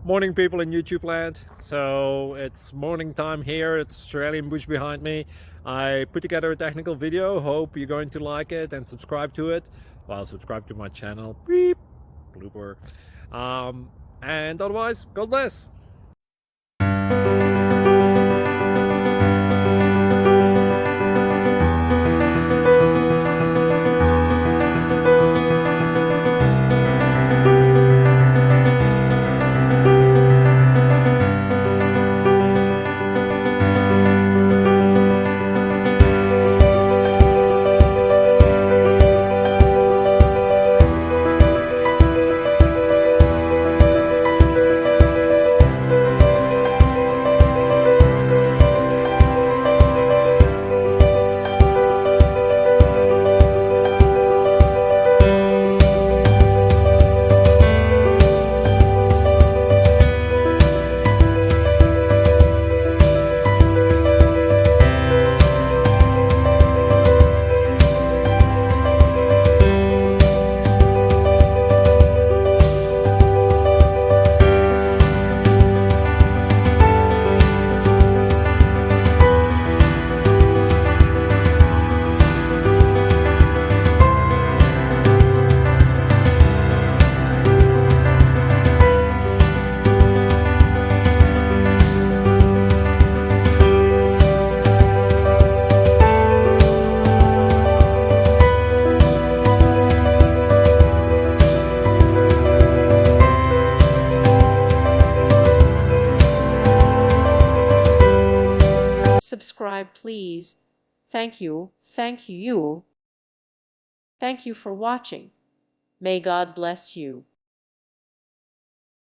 Morning, people in YouTube land. So it's morning time here. It's Australian bush behind me. I put together a technical video. Hope you're going to like it and subscribe to it. Well, subscribe to my channel. Beep. Blooper. And otherwise, God bless. Subscribe, please. Thank you. Thank you. Thank you for watching. May God bless you.